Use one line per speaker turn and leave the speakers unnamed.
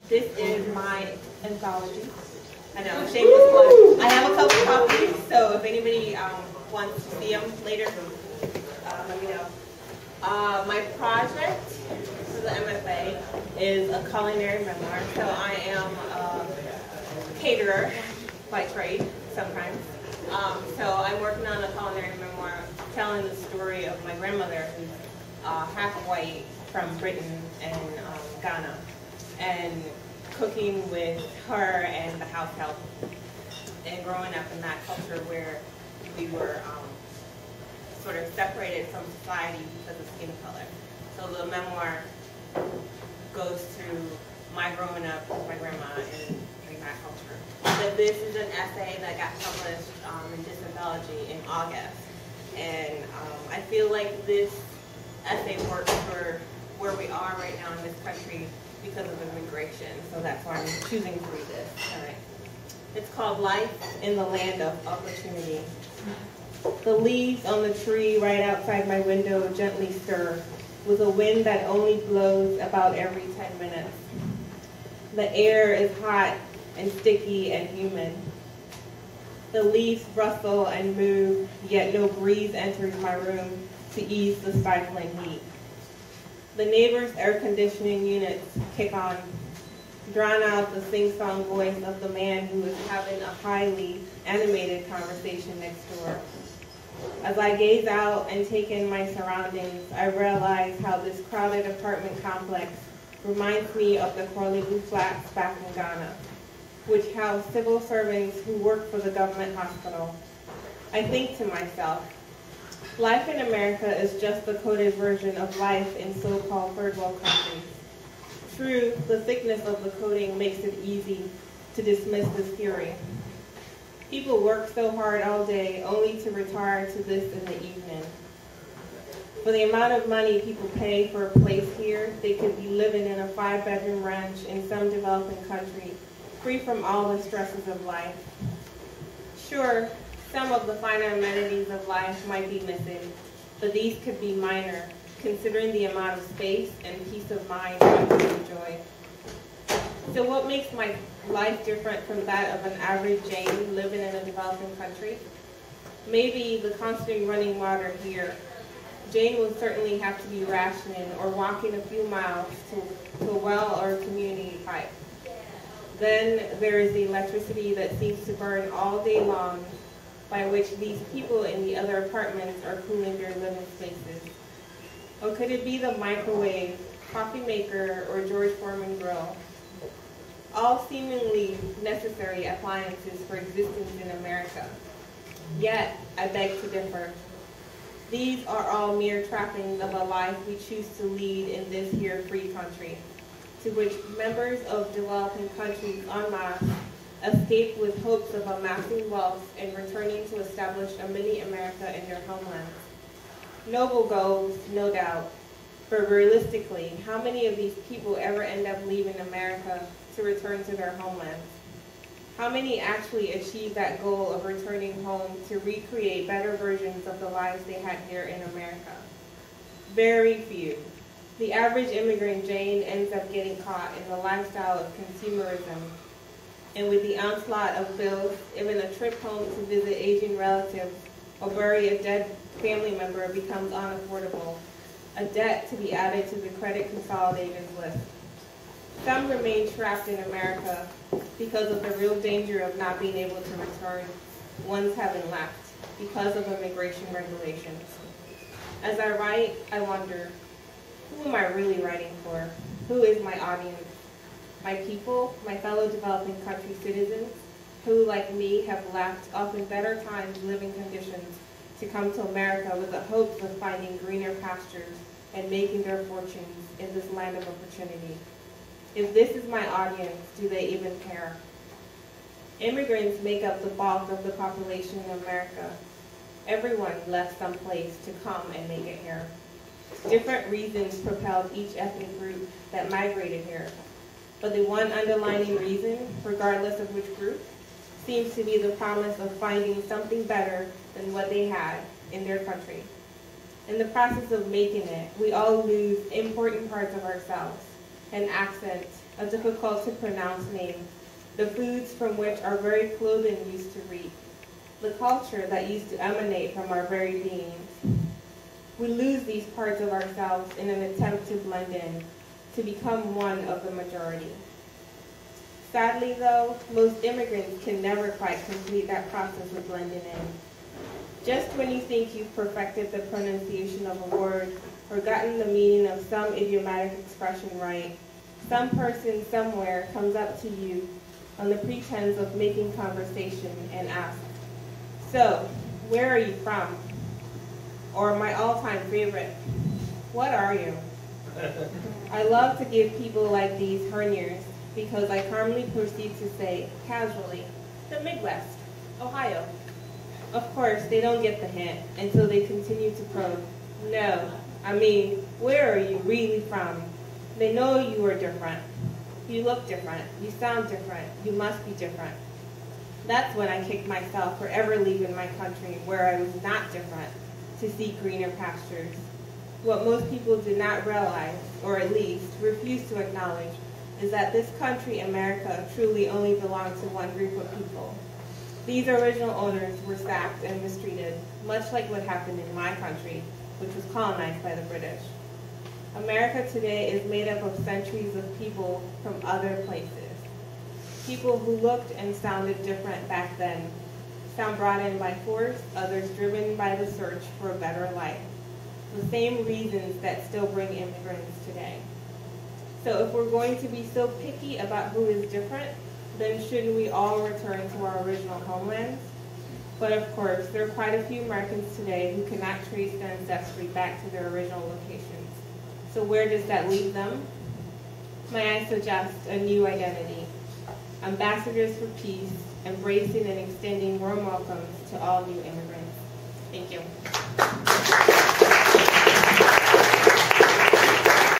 This is my anthology. I know, shameless plug. I have a couple copies, so if anybody wants to see them later, let me know. My project for the MFA is a culinary memoir. So I am a caterer by trade sometimes. So I'm working on a culinary memoir telling the story of my grandmother, who's half white, from Britain and Ghana, and cooking with her and the house help, and growing up in that culture where we were sort of separated from society because of skin color. So the memoir goes through my growing up with my grandma in that culture. But this is an essay that got published in this anthology in August, and I feel like this essay works for where we are right now in this country because of immigration. So that's why I'm choosing to read this tonight. It's called Life in the Land of Opportunity. The leaves on the tree right outside my window gently stir with a wind that only blows about every 10 minutes. The air is hot and sticky and humid. The leaves rustle and move, yet no breeze enters my room to ease the stifling heat. The neighbor's air conditioning units kick on, drown out the sing-song voice of the man who is having a highly animated conversation next door. As I gaze out and take in my surroundings, I realize how this crowded apartment complex reminds me of the Korle-Bu flats back in Ghana, which house civil servants who work for the government hospital. I think to myself, life in America is just the coded version of life in so-called third world countries. True, the thickness of the coding makes it easy to dismiss this theory. People work so hard all day only to retire to this in the evening. For the amount of money people pay for a place here, they could be living in a 5-bedroom ranch in some developing country, free from all the stresses of life. Sure, some of the finer amenities of life might be missing, but these could be minor, considering the amount of space and peace of mind one can enjoy. So what makes my life different from that of an average Jane living in a developing country? Maybe the constant running water here. Jane will certainly have to be rationing or walking a few miles to a well or a community pipe. Then there is the electricity that seems to burn all day long, by which these people in the other apartments are cooling their living spaces. Or could it be the microwave, coffee maker, or George Foreman grill? All seemingly necessary appliances for existence in America. Yet, I beg to differ. These are all mere trappings of a life we choose to lead in this here free country, to which members of developing countries en masse escape with hopes of amassing wealth and returning to establish a mini America in their homelands. Noble goals, no doubt, but realistically, how many of these people ever end up leaving America to return to their homelands? How many actually achieve that goal of returning home to recreate better versions of the lives they had here in America? Very few. The average immigrant Jane ends up getting caught in the lifestyle of consumerism, and with the onslaught of bills, even a trip home to visit aging relatives or bury a dead family member becomes unaffordable, a debt to be added to the credit consolidators list. Some remain trapped in America because of the real danger of not being able to return once having left because of immigration regulations. As I write, I wonder, who am I really writing for? Who is my audience? My people, my fellow developing country citizens, who, like me, have left, often better times, living conditions, to come to America with the hopes of finding greener pastures and making their fortunes in this land of opportunity. If this is my audience, do they even care? Immigrants make up the bulk of the population in America. Everyone left some place to come and make it here. Different reasons propelled each ethnic group that migrated here. But the one underlying reason, regardless of which group, seems to be the promise of finding something better than what they had in their country. In the process of making it, we all lose important parts of ourselves, an accent, a difficult to pronounce name, the foods from which our very clothing used to reap, the culture that used to emanate from our very beings. We lose these parts of ourselves in an attempt to blend in, to become one of the majority. Sadly, though, most immigrants can never quite complete that process of blending in. Just when you think you've perfected the pronunciation of a word or gotten the meaning of some idiomatic expression right, some person somewhere comes up to you on the pretense of making conversation and asks, "So, where are you from?" Or my all-time favorite, "What are you?" I love to give people like these herniers because I calmly proceed to say, casually, "The Midwest, Ohio." Of course, they don't get the hint until they continue to probe. "No, I mean, where are you really from?" They know you are different. You look different. You sound different. You must be different. That's when I kick myself for ever leaving my country where I was not different to seek greener pastures. What most people do not realize, or at least refuse to acknowledge, is that this country, America, truly only belonged to one group of people. These original owners were sacked and mistreated, much like what happened in my country, which was colonized by the British. America today is made up of centuries of people from other places. People who looked and sounded different back then, some brought in by force, others driven by the search for a better life. The same reasons that still bring immigrants today. So if we're going to be so picky about who is different, then shouldn't we all return to our original homelands? But of course, there are quite a few Americans today who cannot trace their ancestry back to their original locations. So where does that leave them? May I suggest a new identity? Ambassadors for peace, embracing and extending warm welcomes to all new immigrants. Thank you.